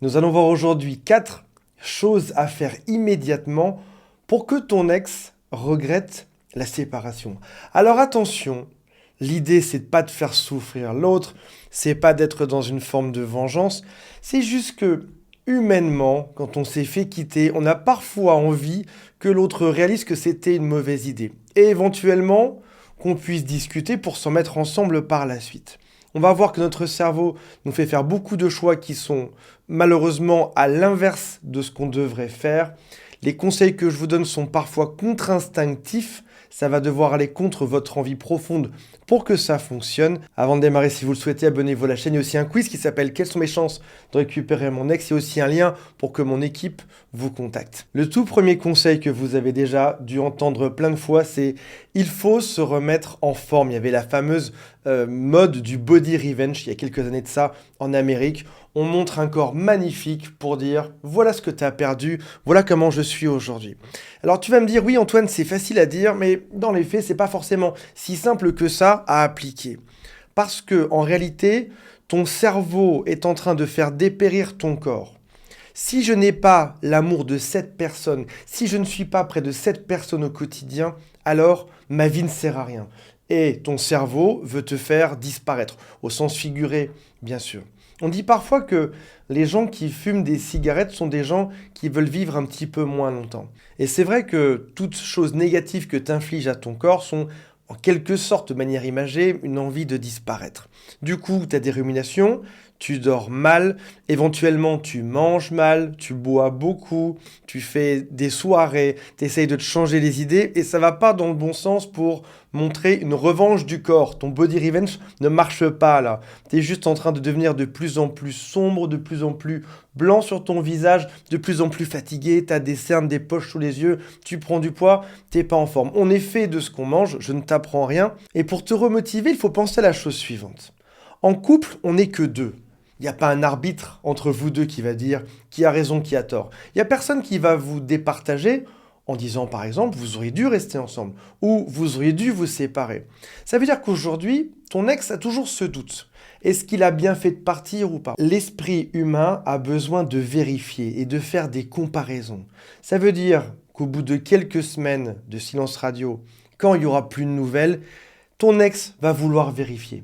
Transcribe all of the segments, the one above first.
Nous allons voir aujourd'hui 4 choses à faire immédiatement pour que ton ex regrette la séparation. Alors attention, l'idée c'est de pas de faire souffrir l'autre, c'est pas d'être dans une forme de vengeance, c'est juste que humainement, quand on s'est fait quitter, on a parfois envie que l'autre réalise que c'était une mauvaise idée et éventuellement qu'on puisse discuter pour s'en mettre ensemble par la suite. On va voir que notre cerveau nous fait faire beaucoup de choix qui sont malheureusement à l'inverse de ce qu'on devrait faire. Les conseils que je vous donne sont parfois contre-instinctifs. Ça va devoir aller contre votre envie profonde pour que ça fonctionne. Avant de démarrer, si vous le souhaitez, abonnez-vous à la chaîne. Il y a aussi un quiz qui s'appelle «Quelles sont mes chances de récupérer mon ex?» Il y a aussi un lien pour que mon équipe vous contacte. Le tout premier conseil que vous avez déjà dû entendre plein de fois, c'est il faut se remettre en forme. Il y avait la fameuse mode du body revenge il y a quelques années de ça en Amérique. On montre un corps magnifique pour dire voilà ce que tu as perdu, voilà comment je suis aujourd'hui. Alors tu vas me dire oui Antoine, c'est facile à dire, mais dans les faits, c'est pas forcément si simple que ça à appliquer. Parce que en réalité, ton cerveau est en train de faire dépérir ton corps. Si je n'ai pas l'amour de cette personne, si je ne suis pas près de cette personne au quotidien, alors ma vie ne sert à rien. Et ton cerveau veut te faire disparaître, au sens figuré, bien sûr. On dit parfois que les gens qui fument des cigarettes sont des gens qui veulent vivre un petit peu moins longtemps. Et c'est vrai que toutes choses négatives que tu infliges à ton corps sont en quelque sorte, de manière imagée, une envie de disparaître. Du coup, tu as des ruminations, tu dors mal, éventuellement tu manges mal, tu bois beaucoup, tu fais des soirées, tu essayes de te changer les idées et ça va pas dans le bon sens pour montrer une revanche du corps. Ton body revenge ne marche pas là. Tu es juste en train de devenir de plus en plus sombre, de plus en plus blanc sur ton visage, de plus en plus fatigué, tu as des cernes, des poches sous les yeux, tu prends du poids, t'es pas en forme. On est fait de ce qu'on mange, je ne t'apprends rien. Et pour te remotiver, il faut penser à la chose suivante. En couple, on n'est que deux. Il n'y a pas un arbitre entre vous deux qui va dire qui a raison, qui a tort. Il n'y a personne qui va vous départager en disant par exemple vous auriez dû rester ensemble ou vous auriez dû vous séparer. Ça veut dire qu'aujourd'hui, ton ex a toujours ce doute. Est-ce qu'il a bien fait de partir ou pas? L'esprit humain a besoin de vérifier et de faire des comparaisons. Ça veut dire qu'au bout de quelques semaines de silence radio, quand il n'y aura plus de nouvelles, ton ex va vouloir vérifier.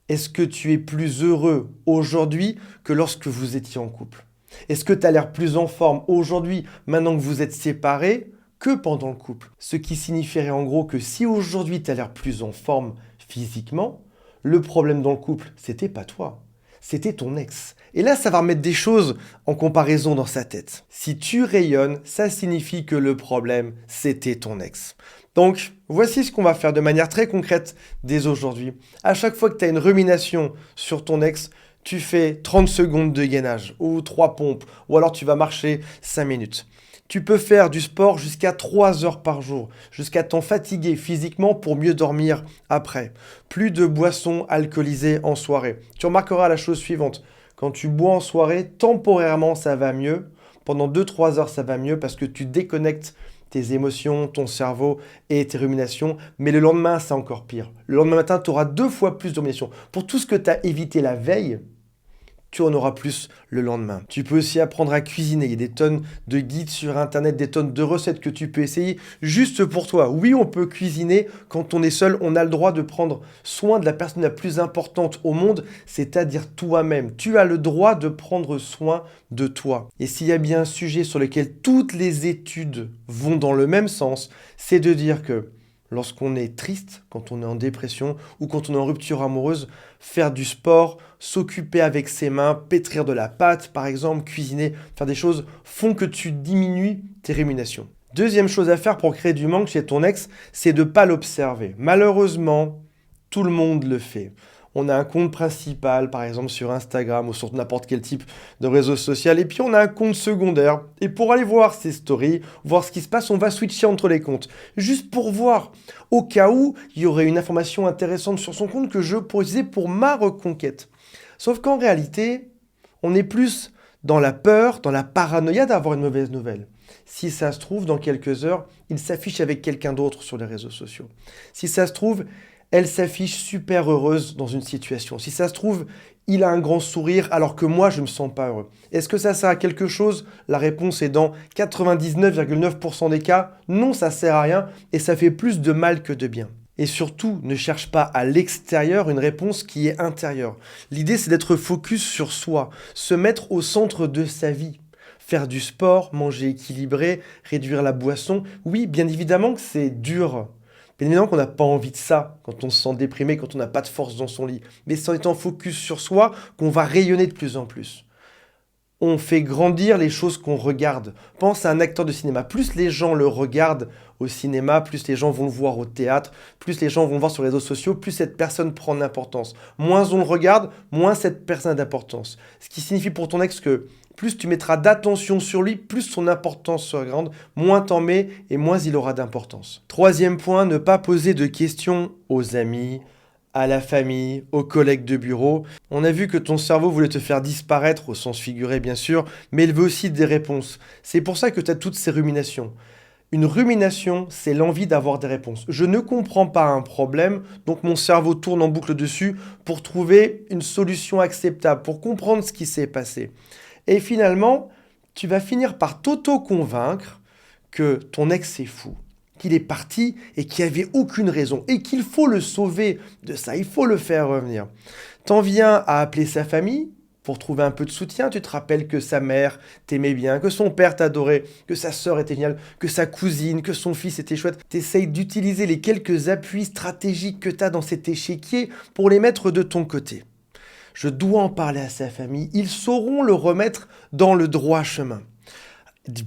Est-ce que tu es plus heureux aujourd'hui que lorsque vous étiez en couple? Est-ce que tu as l'air plus en forme aujourd'hui, maintenant que vous êtes séparés, que pendant le couple? Ce qui signifierait en gros que si aujourd'hui tu as l'air plus en forme physiquement, le problème dans le couple, c'était pas toi, c'était ton ex. Et là, ça va remettre des choses en comparaison dans sa tête. Si tu rayonnes, ça signifie que le problème, c'était ton ex. Donc, voici ce qu'on va faire de manière très concrète dès aujourd'hui. À chaque fois que tu as une rumination sur ton ex, tu fais 30 secondes de gainage ou 3 pompes ou alors tu vas marcher 5 minutes. Tu peux faire du sport jusqu'à 3 heures par jour, jusqu'à t'en fatiguer physiquement pour mieux dormir après. Plus de boissons alcoolisées en soirée. Tu remarqueras la chose suivante. Quand tu bois en soirée, temporairement ça va mieux. Pendant 2-3 heures ça va mieux parce que tu déconnectes tes émotions, ton cerveau et tes ruminations. Mais le lendemain, c'est encore pire. Le lendemain matin, tu auras 2 fois plus de ruminations. Pour tout ce que tu as évité la veille, tu en auras plus le lendemain. Tu peux aussi apprendre à cuisiner. Il y a des tonnes de guides sur Internet, des tonnes de recettes que tu peux essayer juste pour toi. Oui, on peut cuisiner quand on est seul. On a le droit de prendre soin de la personne la plus importante au monde, c'est-à-dire toi-même. Tu as le droit de prendre soin de toi. Et s'il y a bien un sujet sur lequel toutes les études vont dans le même sens, c'est de dire que lorsqu'on est triste, quand on est en dépression ou quand on est en rupture amoureuse, faire du sport, s'occuper avec ses mains, pétrir de la pâte par exemple, cuisiner, faire des choses font que tu diminues tes ruminations. Deuxième chose à faire pour créer du manque chez ton ex, c'est de ne pas l'observer. Malheureusement, tout le monde le fait. On a un compte principal, par exemple sur Instagram ou sur n'importe quel type de réseau social, et puis on a un compte secondaire. Et pour aller voir ses stories, voir ce qui se passe, on va switcher entre les comptes. Juste pour voir, au cas où il y aurait une information intéressante sur son compte que je pourrais utiliser pour ma reconquête. Sauf qu'en réalité, on est plus dans la peur, dans la paranoïa d'avoir une mauvaise nouvelle. Si ça se trouve, dans quelques heures, il s'affiche avec quelqu'un d'autre sur les réseaux sociaux. Si ça se trouve, elle s'affiche super heureuse dans une situation. Si ça se trouve, il a un grand sourire alors que moi, je ne me sens pas heureux. Est-ce que ça sert à quelque chose? La réponse est dans 99,9% des cas, non, ça sert à rien et ça fait plus de mal que de bien. Et surtout, ne cherche pas à l'extérieur une réponse qui est intérieure. L'idée, c'est d'être focus sur soi, se mettre au centre de sa vie. Faire du sport, manger équilibré, réduire la boisson. Oui, bien évidemment que c'est dur. Bien évidemment qu'on n'a pas envie de ça quand on se sent déprimé, quand on n'a pas de force dans son lit. Mais c'est en étant focus sur soi qu'on va rayonner de plus en plus. On fait grandir les choses qu'on regarde. Pense à un acteur de cinéma. Plus les gens le regardent au cinéma, plus les gens vont le voir au théâtre, plus les gens vont le voir sur les réseaux sociaux, plus cette personne prend d'importance. Moins on le regarde, moins cette personne a d'importance. Ce qui signifie pour ton ex que plus tu mettras d'attention sur lui, plus son importance sera grande, moins t'en mets et moins il aura d'importance. Troisième point, ne pas poser de questions aux amis, à la famille, aux collègues de bureau. On a vu que ton cerveau voulait te faire disparaître, au sens figuré bien sûr, mais il veut aussi des réponses. C'est pour ça que tu as toutes ces ruminations. Une rumination, c'est l'envie d'avoir des réponses. Je ne comprends pas un problème, donc mon cerveau tourne en boucle dessus pour trouver une solution acceptable, pour comprendre ce qui s'est passé. Et finalement, tu vas finir par t'auto-convaincre que ton ex est fou, qu'il est parti et qu'il n'y avait aucune raison et qu'il faut le sauver de ça, il faut le faire revenir. T'en viens à appeler sa famille pour trouver un peu de soutien. Tu te rappelles que sa mère t'aimait bien, que son père t'adorait, que sa sœur était géniale, que sa cousine, que son fils était chouette. T'essayes d'utiliser les quelques appuis stratégiques que t'as dans cet échiquier pour les mettre de ton côté. Je dois en parler à sa famille, ils sauront le remettre dans le droit chemin.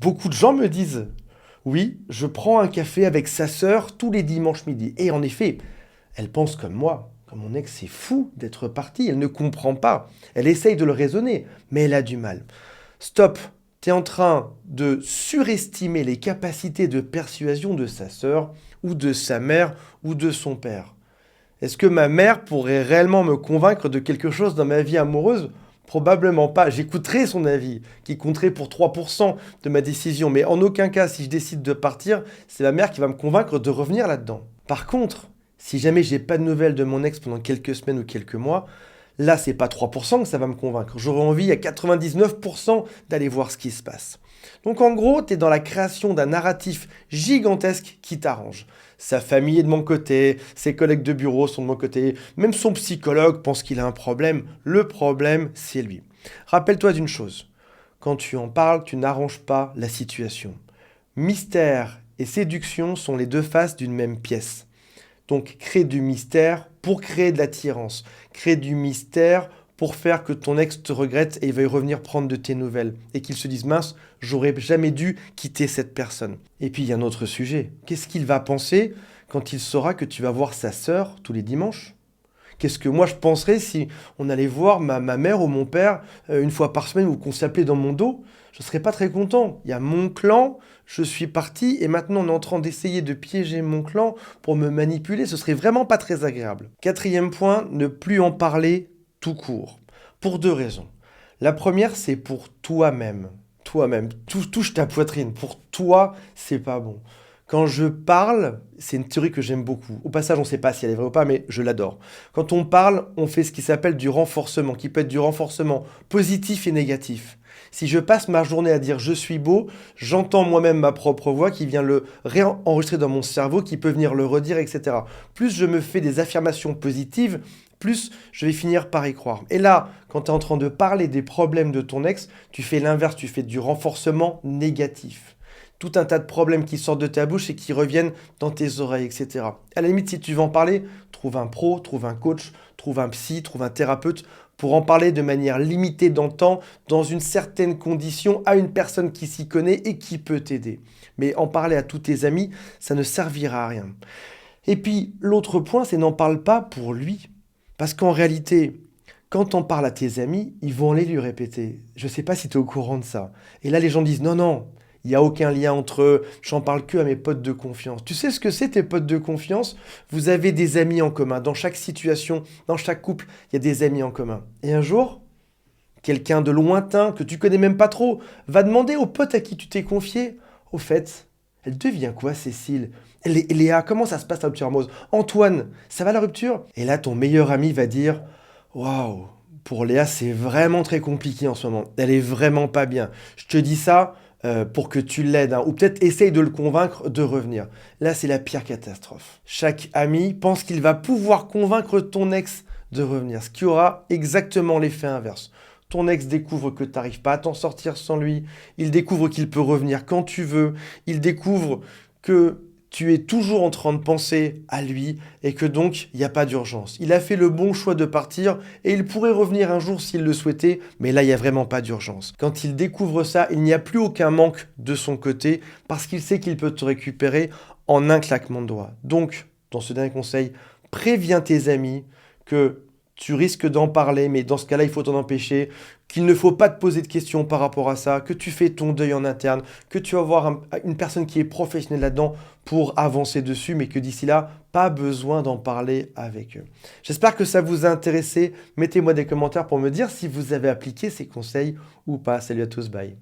Beaucoup de gens me disent, oui, je prends un café avec sa sœur tous les dimanches midi. Et en effet, elle pense comme moi. Comme mon ex, c'est fou d'être parti. Elle ne comprend pas. Elle essaye de le raisonner, mais elle a du mal. Stop. Tu es en train de surestimer les capacités de persuasion de sa sœur, ou de sa mère, ou de son père. Est-ce que ma mère pourrait réellement me convaincre de quelque chose dans ma vie amoureuse? Probablement pas. J'écouterai son avis, qui compterait pour 3% de ma décision. Mais en aucun cas, si je décide de partir, c'est ma mère qui va me convaincre de revenir là-dedans. Par contre, si jamais j'ai pas de nouvelles de mon ex pendant quelques semaines ou quelques mois, là, c'est pas 3% que ça va me convaincre. J'aurai envie à 99% d'aller voir ce qui se passe. Donc en gros, tu es dans la création d'un narratif gigantesque qui t'arrange. Sa famille est de mon côté, ses collègues de bureau sont de mon côté, même son psychologue pense qu'il a un problème. Le problème, c'est lui. Rappelle-toi d'une chose, quand tu en parles, tu n'arranges pas la situation. Mystère et séduction sont les deux faces d'une même pièce. Donc crée du mystère pour créer de l'attirance. Crée du mystère pour faire que ton ex te regrette et il veuille revenir prendre de tes nouvelles. Et qu'il se dise, mince, j'aurais jamais dû quitter cette personne. Et puis il y a un autre sujet. Qu'est-ce qu'il va penser quand il saura que tu vas voir sa sœur tous les dimanches? Qu'est-ce que moi je penserais si on allait voir ma mère ou mon père une fois par semaine ou qu'on s'appelait dans mon dos? Je ne serais pas très content. Il y a mon clan, je suis parti et maintenant on est en train d'essayer de piéger mon clan pour me manipuler. Ce serait vraiment pas très agréable. Quatrième point, ne plus en parler tout court. Pour deux raisons. La première, c'est pour toi-même. Toi-même. Touche ta poitrine. Pour toi, c'est pas bon. Quand je parle, c'est une théorie que j'aime beaucoup. Au passage, on ne sait pas si elle est vraie ou pas, mais je l'adore. Quand on parle, on fait ce qui s'appelle du renforcement, qui peut être du renforcement positif et négatif. Si je passe ma journée à dire je suis beau, j'entends moi-même ma propre voix qui vient le réenregistrer dans mon cerveau, qui peut venir le redire, etc. Plus je me fais des affirmations positives, plus je vais finir par y croire. Et là, quand tu es en train de parler des problèmes de ton ex, tu fais l'inverse, tu fais du renforcement négatif. Tout un tas de problèmes qui sortent de ta bouche et qui reviennent dans tes oreilles, etc. À la limite, si tu veux en parler, trouve un pro, trouve un coach, trouve un psy, trouve un thérapeute pour en parler de manière limitée dans le temps, dans une certaine condition, à une personne qui s'y connaît et qui peut t'aider. Mais en parler à tous tes amis, ça ne servira à rien. Et puis, l'autre point, c'est n'en parle pas pour lui. Parce qu'en réalité, quand t'en parles à tes amis, ils vont aller lui répéter. Je sais pas si tu es au courant de ça. Et là, les gens disent non, non, il n'y a aucun lien entre eux, j'en parle que à mes potes de confiance. Tu sais ce que c'est tes potes de confiance? Vous avez des amis en commun. Dans chaque situation, dans chaque couple, il y a des amis en commun. Et un jour, quelqu'un de lointain, que tu connais même pas trop, va demander au pote à qui tu t'es confié, au fait, Elle devient quoi, Cécile? Léa, comment ça se passe la rupture amoureuse? Antoine, ça va la rupture? Et là, ton meilleur ami va dire, waouh, pour Léa, c'est vraiment très compliqué en ce moment. Elle est vraiment pas bien. Je te dis ça pour que tu l'aides, hein, ou peut-être essaye de le convaincre de revenir. Là, c'est la pire catastrophe. Chaque ami pense qu'il va pouvoir convaincre ton ex de revenir, ce qui aura exactement l'effet inverse. Ton ex découvre que tu n'arrives pas à t'en sortir sans lui, il découvre qu'il peut revenir quand tu veux, il découvre que tu es toujours en train de penser à lui et que donc il n'y a pas d'urgence. Il a fait le bon choix de partir et il pourrait revenir un jour s'il le souhaitait, mais là il n'y a vraiment pas d'urgence. Quand il découvre ça, il n'y a plus aucun manque de son côté parce qu'il sait qu'il peut te récupérer en un claquement de doigts. Donc, dans ce dernier conseil, préviens tes amis que tu risques d'en parler, mais dans ce cas-là, il faut t'en empêcher, qu'il ne faut pas te poser de questions par rapport à ça, que tu fais ton deuil en interne, que tu vas voir une personne qui est professionnelle là-dedans pour avancer dessus, mais que d'ici là, pas besoin d'en parler avec eux. J'espère que ça vous a intéressé. Mettez-moi des commentaires pour me dire si vous avez appliqué ces conseils ou pas. Salut à tous, bye.